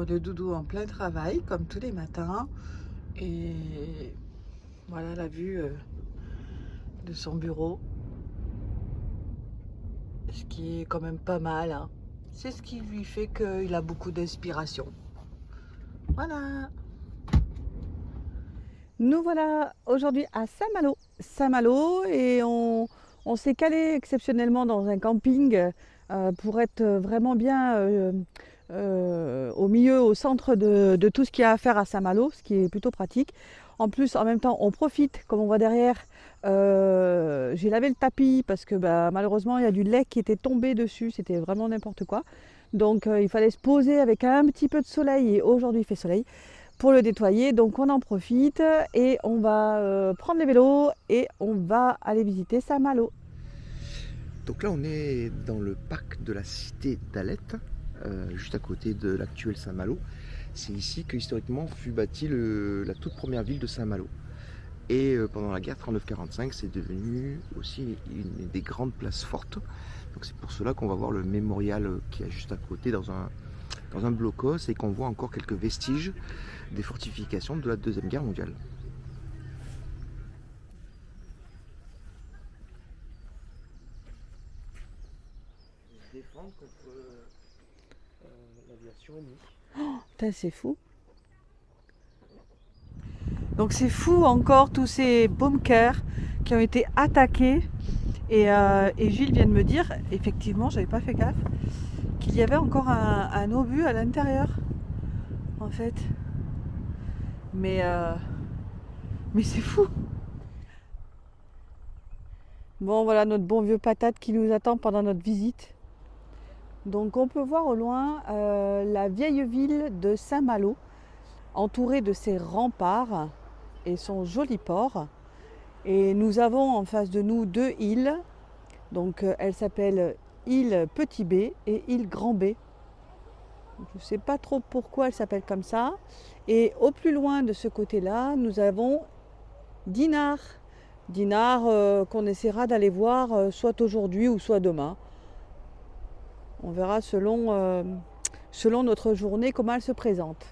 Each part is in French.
le doudou en plein travail, comme tous les matins. Et voilà la vue de son bureau. Ce qui est quand même pas mal, hein. C'est ce qui lui fait qu'il a beaucoup d'inspiration. Voilà. Nous voilà aujourd'hui à Saint-Malo. Saint-Malo et on s'est calé exceptionnellement dans un camping pour être vraiment bien au milieu, au centre de tout ce qu'il y a à faire à Saint-Malo, ce qui est plutôt pratique. En plus, en même temps, on profite, comme on voit derrière, j'ai lavé le tapis parce que malheureusement, il y a du lait qui était tombé dessus, c'était vraiment n'importe quoi. Donc il fallait se poser avec un petit peu de soleil et aujourd'hui il fait soleil pour le nettoyer, donc on en profite et on va prendre les vélos et on va aller visiter Saint-Malo. Donc là on est dans le parc de la cité d'Alette, juste à côté de l'actuel Saint-Malo. C'est ici que historiquement fut bâtie la toute première ville de Saint-Malo. Et pendant la guerre 39-45, c'est devenu aussi une des grandes places fortes. Donc c'est pour cela qu'on va voir le mémorial qui est juste à côté dans un blocos et qu'on voit encore quelques vestiges des fortifications de la Deuxième Guerre mondiale. Ils se défendent contre l'aviation ennemie. Putain, c'est fou. Donc c'est fou encore tous ces bunkers qui ont été attaqués. Et Gilles vient de me dire, effectivement, j'avais pas fait gaffe, qu'il y avait encore un obus à l'intérieur, en fait. Mais c'est fou. Bon, voilà notre bon vieux patate qui nous attend pendant notre visite. Donc on peut voir au loin la vieille ville de Saint-Malo, entourée de ses remparts et son joli port. Et nous avons en face de nous deux îles. Donc elles s'appellent île Petit B et île Grand B. Je ne sais pas trop pourquoi elles s'appellent comme ça. Et au plus loin de ce côté-là, nous avons Dinard. Dinard qu'on essaiera d'aller voir soit aujourd'hui ou soit demain. On verra selon notre journée comment elle se présente.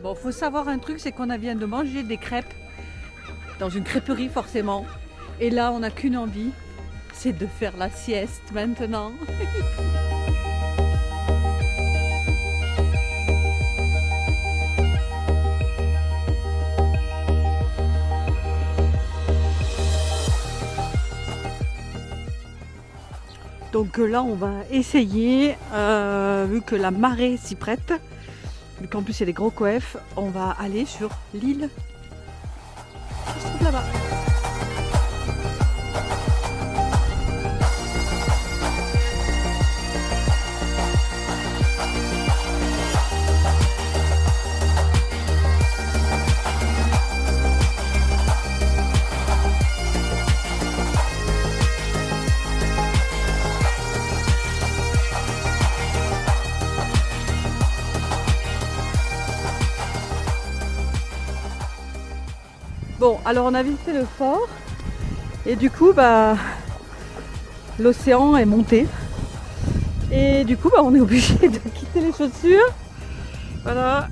Bon, faut savoir un truc, c'est qu'on vient de manger des crêpes dans une crêperie forcément. Et là, on n'a qu'une envie, c'est de faire la sieste maintenant. Donc là, on va essayer, vu que la marée s'y prête. Vu qu'en plus il y a des gros coefs, on va aller sur l'île qui se trouve là-bas. Bon, alors on a visité le fort et du coup l'océan est monté et du coup on est obligé de quitter les chaussures. Voilà.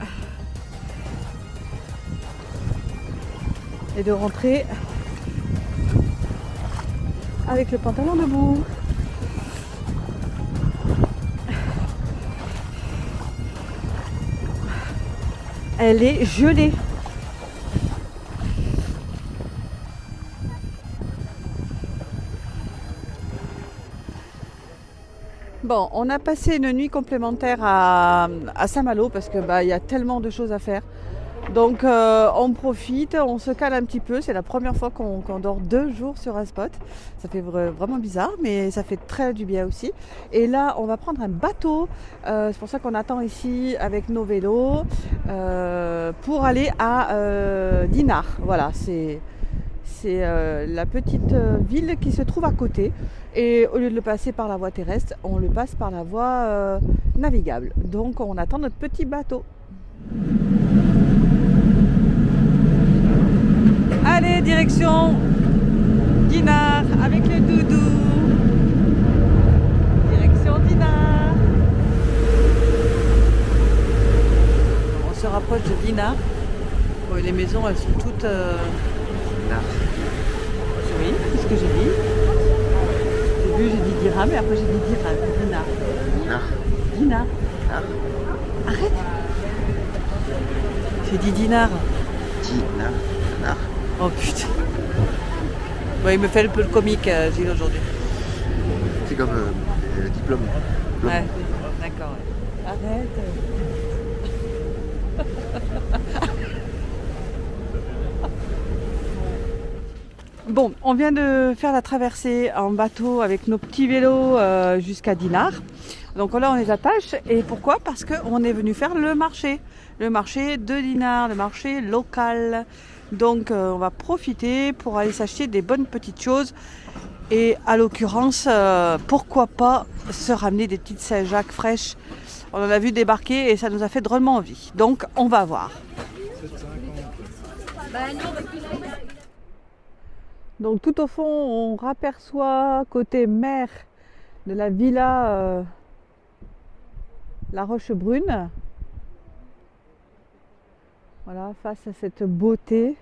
Et de rentrer avec le pantalon debout. Elle est gelée. Bon, on a passé une nuit complémentaire à Saint-Malo parce que il y a tellement de choses à faire. Donc on profite, on se cale un petit peu. C'est la première fois qu'on dort 2 jours sur un spot. Ça fait vraiment bizarre, mais ça fait très du bien aussi. Et là, on va prendre un bateau. C'est pour ça qu'on attend ici avec nos vélos pour aller à Dinard. Voilà, c'est la petite ville qui se trouve à côté. Et au lieu de le passer par la voie terrestre, on le passe par la voie navigable. Donc on attend notre petit bateau. Allez, direction Dinard avec le doudou. Direction Dinard. On se rapproche de Dinard. Bon, les maisons, elles sont toutes... Dinard. Oui, c'est ce que j'ai dit. Au début, j'ai dit Dira, mais après, j'ai dit Dira. Dinard. Dinard. Dinard. Dinard. Arrête. J'ai dit Dinard. Dinard. Dinard. Oh putain. Bon, il me fait un peu le comique, Gilles, aujourd'hui. C'est comme le diplôme. Ouais, d'accord. Ouais. Arrête. Bon, on vient de faire la traversée en bateau avec nos petits vélos jusqu'à Dinard. Donc là, on les attache. Et pourquoi? Parce qu'on est venu faire le marché. Le marché de Dinard, le marché local. Donc on va profiter pour aller s'acheter des bonnes petites choses. Et à l'occurrence, pourquoi pas se ramener des petites Saint-Jacques fraîches. On en a vu débarquer et ça nous a fait drôlement envie. Donc on va voir. Donc tout au fond, on raperçoit côté mer de la villa La Roche-Brune. Voilà, face à cette beauté.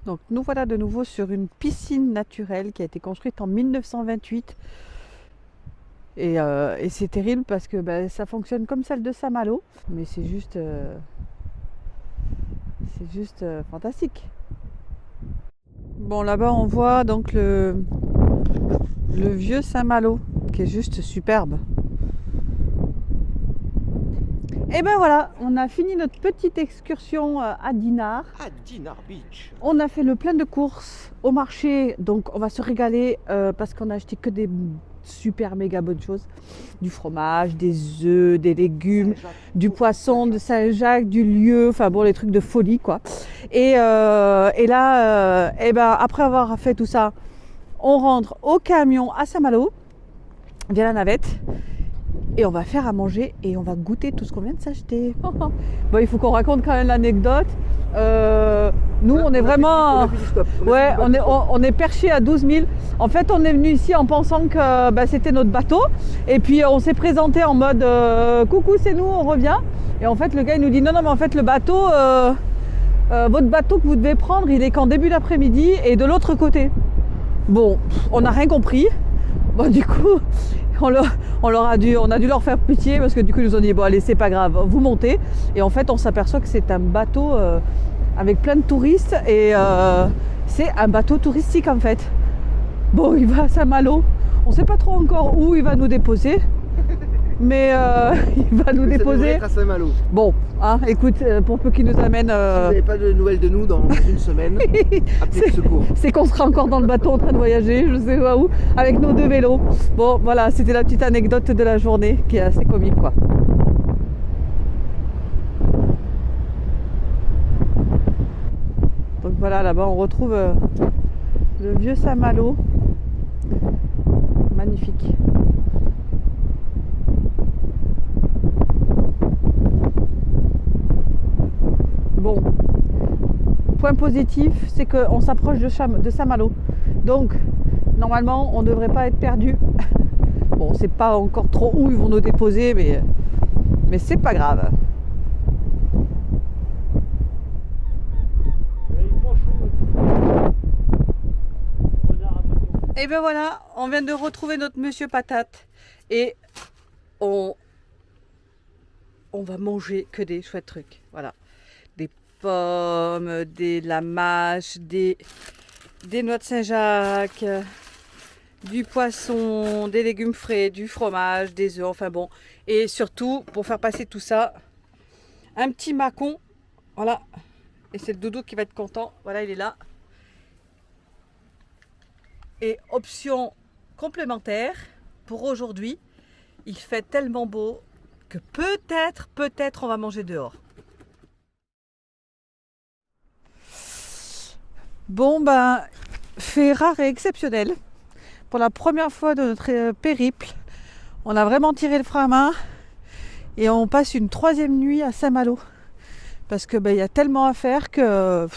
Donc nous voilà de nouveau sur une piscine naturelle qui a été construite en 1928. Et c'est terrible parce que ça fonctionne comme celle de Saint-Malo, mais c'est juste fantastique. Bon, là-bas on voit donc le vieux Saint-Malo qui est juste superbe. Et ben voilà, on a fini notre petite excursion à Dinard. À Dinard Beach. On a fait le plein de courses au marché, donc on va se régaler parce qu'on a acheté que des super méga bonnes choses. Du fromage, des œufs, des légumes, du poisson de Saint-Jacques, du lieu, enfin bon, les trucs de folie quoi. Et là, après avoir fait tout ça, on rentre au camion à Saint-Malo, via la navette. Et on va faire à manger et on va goûter tout ce qu'on vient de s'acheter. Bon, il faut qu'on raconte quand même l'anecdote. Nous, on est vraiment... On est perché à 12 000. En fait, on est venu ici en pensant que c'était notre bateau. Et puis, on s'est présenté en mode « Coucou, c'est nous, on revient ». Et en fait, le gars, il nous dit « Non, mais en fait, le bateau, votre bateau que vous devez prendre, il est qu'en début d'après-midi et de l'autre côté. » Bon, on n'a rien compris. Bon, du coup... on a dû leur faire pitié parce que du coup ils nous ont dit bon allez c'est pas grave, vous montez. Et en fait on s'aperçoit que c'est un bateau avec plein de touristes et c'est un bateau touristique en fait. Bon, il va à Saint-Malo, on sait pas trop encore où il va nous déposer, mais il va nous déposer à Saint-Malo. Bon, hein, écoute, pour peu qu'il nous amène... Si vous n'avez pas de nouvelles de nous dans une semaine, appelez le secours. C'est qu'on sera encore dans le bateau en train de voyager, je sais pas où, avec nos 2 vélos. Bon, voilà, c'était la petite anecdote de la journée qui est assez comique, quoi. Donc voilà, là-bas, on retrouve le vieux Saint-Malo. Magnifique. Bon, point positif, c'est qu'on s'approche de Saint-Malo. Donc, normalement, on ne devrait pas être perdu. Bon, on ne sait pas encore trop où ils vont nous déposer, mais c'est pas grave. Et ben voilà, on vient de retrouver notre monsieur Patate. Et on va manger que des chouettes trucs. Voilà. Des pommes, de la mâche, des noix de Saint-Jacques, du poisson, des légumes frais, du fromage, des œufs, enfin bon. Et surtout, pour faire passer tout ça, un petit macon, voilà. Et c'est le doudou qui va être content, voilà, il est là. Et option complémentaire, pour aujourd'hui, il fait tellement beau que peut-être on va manger dehors. Bon ben, fait rare et exceptionnel. Pour la première fois de notre périple, on a vraiment tiré le frein à main et on passe une 3e nuit à Saint-Malo. Parce que y a tellement à faire que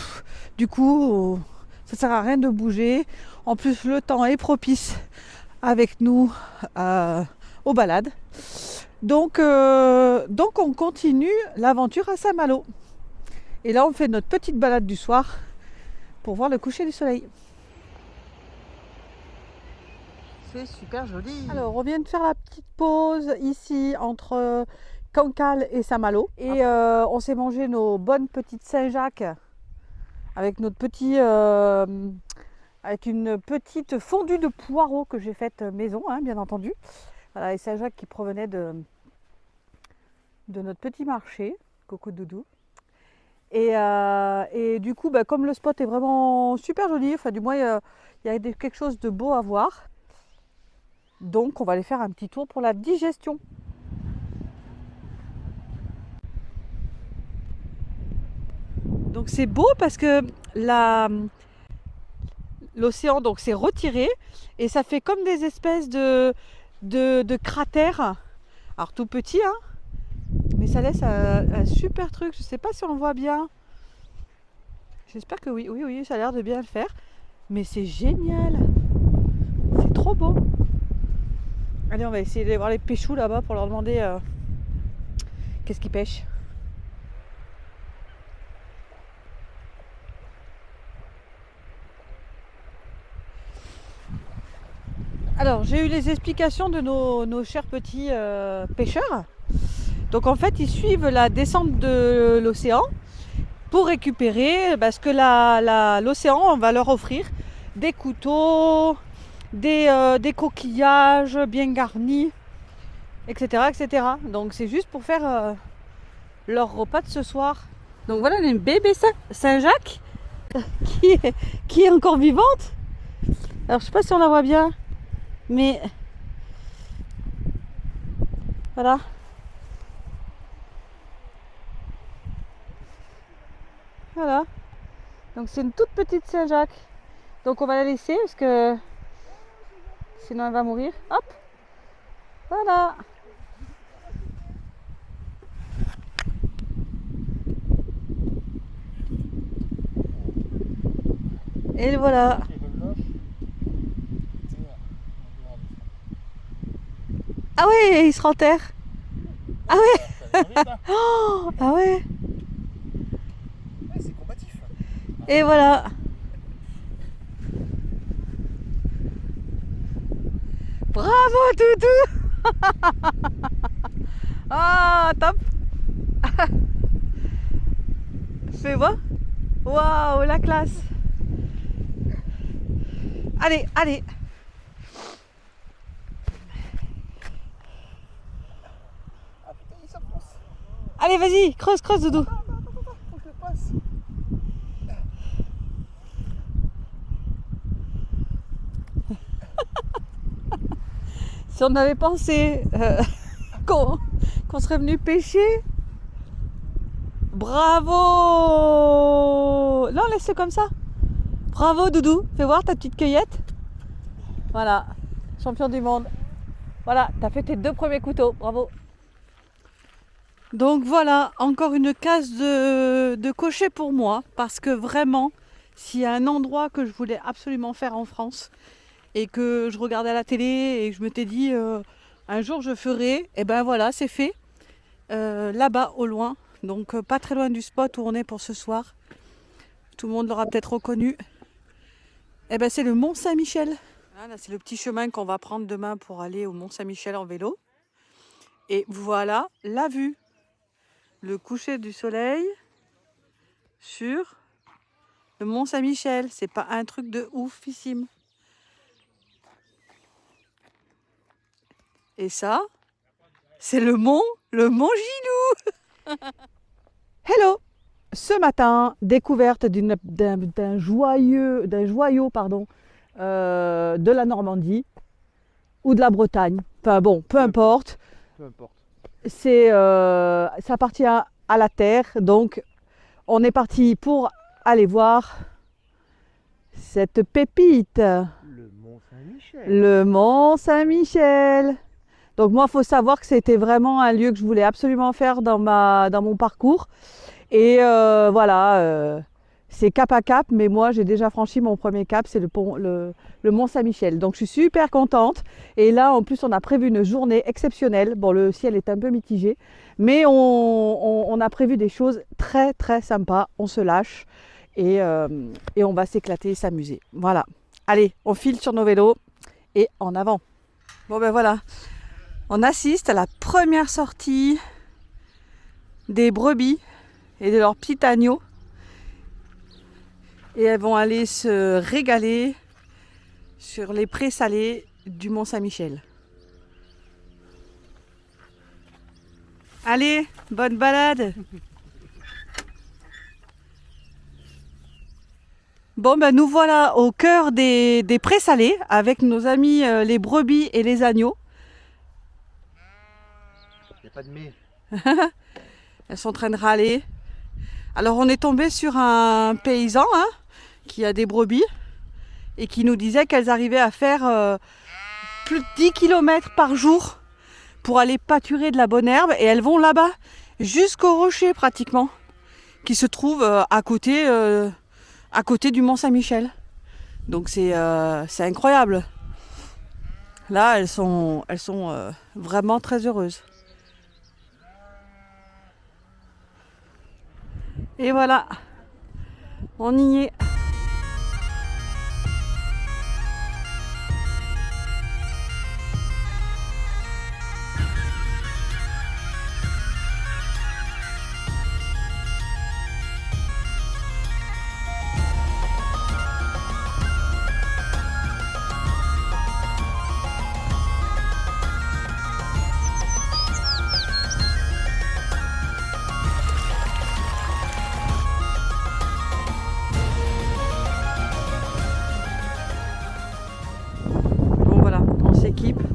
du coup, ça sert à rien de bouger. En plus, le temps est propice avec nous aux balades. Donc on continue l'aventure à Saint-Malo. Et là, on fait notre petite balade du soir pour voir le coucher du soleil. C'est super joli. Alors, on vient de faire la petite pause ici entre Cancale et Saint-Malo. Et on s'est mangé nos bonnes petites Saint-Jacques avec notre petit... avec une petite fondue de poireaux que j'ai faite maison, hein, bien entendu. Voilà, les Saint-Jacques qui provenaient de notre petit marché, Coco Doudou. Et du coup, comme le spot est vraiment super joli, enfin du moins il y a quelque chose de beau à voir. Donc on va aller faire un petit tour pour la digestion. Donc c'est beau parce que l'océan donc s'est retiré et ça fait comme des espèces de cratères. Alors tout petit, hein, mais ça laisse un super truc. Je sais pas si on le voit bien. J'espère que oui. Oui, ça a l'air de bien le faire. Mais c'est génial. C'est trop beau. Allez, on va essayer d'aller voir les pêchous là-bas pour leur demander qu'est-ce qu'ils pêchent. Alors, j'ai eu les explications de nos chers petits pêcheurs. Donc en fait, ils suivent la descente de l'océan pour récupérer ce que l'océan va leur offrir. Des couteaux, des coquillages bien garnis, etc. Donc c'est juste pour faire leur repas de ce soir. Donc voilà une bébé Saint-Jacques qui est encore vivante. Alors je sais pas si on la voit bien, mais voilà. Voilà. Donc c'est une toute petite Saint-Jacques. Donc on va la laisser parce que sinon elle va mourir. Hop. Voilà. Et voilà. Ah ouais, il sera en terre. Ah ouais. Oh, ah ouais. C'est combatif. Et voilà. Bravo Doudou. Ah top. Fais voir. Waouh, la classe. Allez. Ah putain, il s'enfonce. Allez, vas-y, creuse Doudou. Attends, faut que je le passe. Si on avait pensé qu'on serait venu pêcher. Bravo. Non, laisse-le comme ça. Bravo Doudou. Fais voir ta petite cueillette. Voilà. Champion du monde. Voilà, t'as fait tes 2 premiers couteaux. Bravo. Donc voilà, encore une case de cocher pour moi. Parce que vraiment, s'il y a un endroit que je voulais absolument faire en France et que je regardais à la télé et que je m'étais dit un jour je ferai, et ben voilà, c'est fait. Là-bas, au loin. Donc pas très loin du spot où on est pour ce soir. Tout le monde l'aura peut-être reconnu. Et ben c'est le Mont Saint-Michel. Là, c'est le petit chemin qu'on va prendre demain pour aller au Mont Saint-Michel en vélo. Et voilà la vue. Le coucher du soleil sur le Mont Saint-Michel. C'est pas un truc de oufissime. Et ça, c'est le mont Gilou. Hello! Ce matin, découverte d'un joyau de la Normandie ou de la Bretagne. Enfin bon, peu importe. Ça appartient à la terre, donc on est parti pour aller voir cette pépite. Le Mont Saint-Michel. Le Mont Saint-Michel. Donc moi, il faut savoir que c'était vraiment un lieu que je voulais absolument faire dans mon parcours. Et voilà, c'est cap à cap, mais moi j'ai déjà franchi mon premier cap, c'est le Mont Saint-Michel. Donc je suis super contente. Et là, en plus, on a prévu une journée exceptionnelle. Bon, le ciel est un peu mitigé, mais on a prévu des choses très très sympas. On se lâche et on va s'éclater et s'amuser. Voilà. Allez, on file sur nos vélos et en avant. Bon ben voilà, on assiste à la première sortie des brebis et de leurs petits agneaux. Et elles vont aller se régaler sur les prés salés du Mont Saint-Michel. Allez, bonne balade! Bon, ben nous voilà au cœur des prés salés avec nos amis les brebis et les agneaux. Il n'y a pas de mais. Elles sont en train de râler. Alors on est tombé sur un paysan qui a des brebis et qui nous disait qu'elles arrivaient à faire plus de 10 km par jour pour aller pâturer de la bonne herbe, et elles vont là-bas jusqu'au rocher pratiquement qui se trouve à côté du Mont Saint-Michel. Donc c'est incroyable. Là elles sont vraiment très heureuses. Et voilà, on y est.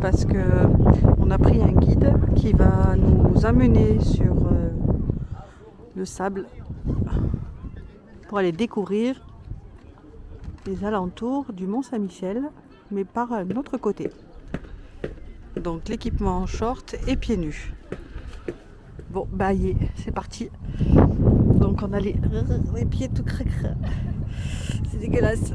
Parce que on a pris un guide qui va nous amener sur le sable pour aller découvrir les alentours du Mont Saint-Michel, mais par un autre côté. Donc l'équipement en short et pieds nus. Bon, bah c'est parti. Donc on a les pieds tout cracra. C'est dégueulasse.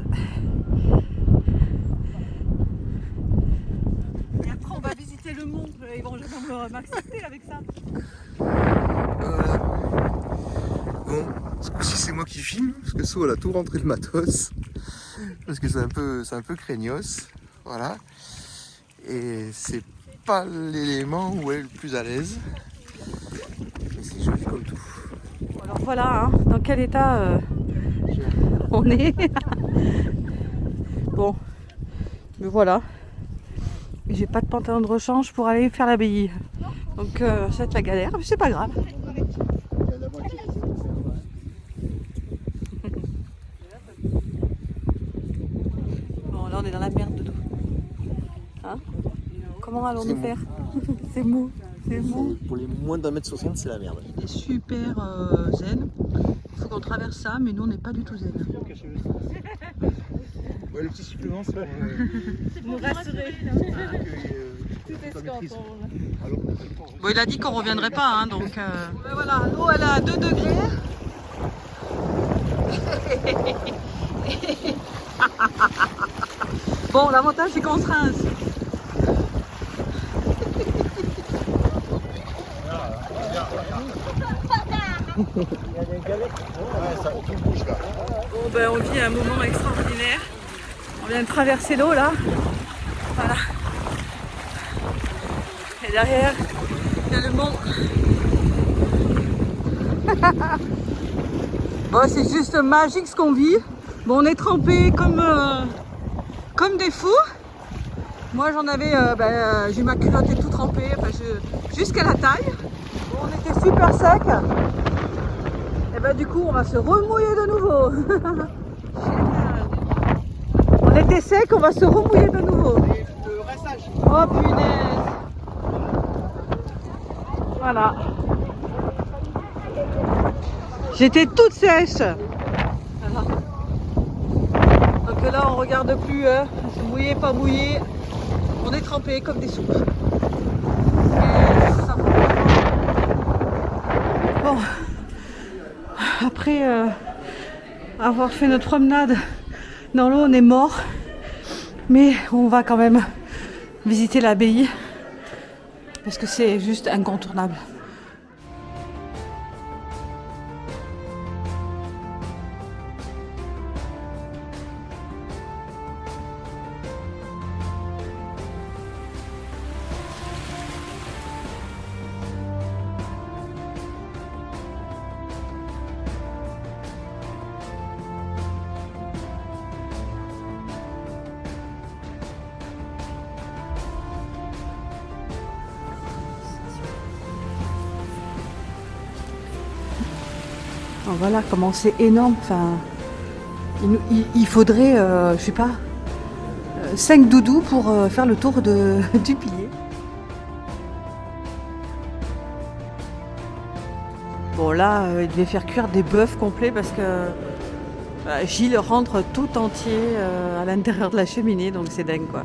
On va visiter le mont, ils vont jamais m'accepter avec ça. Bon, ce coup-ci c'est moi qui filme, parce que So elle a tout rentré le matos, parce que c'est un peu craignos, voilà. Et c'est pas l'élément où elle est le plus à l'aise, mais c'est joli comme tout. Alors voilà, dans quel état on est. Bon, mais voilà. J'ai pas de pantalon de rechange pour aller faire l'abbaye. Donc ça va être la galère, mais c'est pas grave. Bon, là on est dans la merde, Doudou. Comment allons-nous faire? C'est mou. C'est mou. Pour les moins d'1m60, c'est la merde. Il est super zen. Il faut qu'on traverse ça, mais nous on n'est pas du tout zen. Ouais, le petit supplément, c'est pour nous rassurer. Bon, il a dit qu'on reviendrait pas, donc voilà, l'eau elle est à 2 degrés. Bon, l'avantage c'est qu'on se rince. Bon ben on vit un moment extraordinaire. On vient de traverser l'eau là. Voilà. Et derrière, il y a le mont. Bon, c'est juste magique ce qu'on vit. Bon, on est trempés comme des fous. Moi j'en avais, j'ai ma culotte est tout trempée, jusqu'à la taille. Bon, on était super sec. Et ben du coup on va se remouiller de nouveau. On était sec, on va se remouiller de nouveau. Oh punaise. Voilà. J'étais toute sèche. Voilà. Donc là on regarde plus, mouillé, pas mouillé. On est trempés comme des soupes. Bon, après avoir fait notre promenade dans l'eau, on est mort. Mais on va quand même visiter l'abbaye parce que c'est juste incontournable. Voilà comment c'est énorme. Enfin, il faudrait, je sais pas, 5 doudous pour faire le tour du pilier. Bon là, il devait faire cuire des bœufs complets parce que Gilles rentre tout entier à l'intérieur de la cheminée, donc c'est dingue quoi.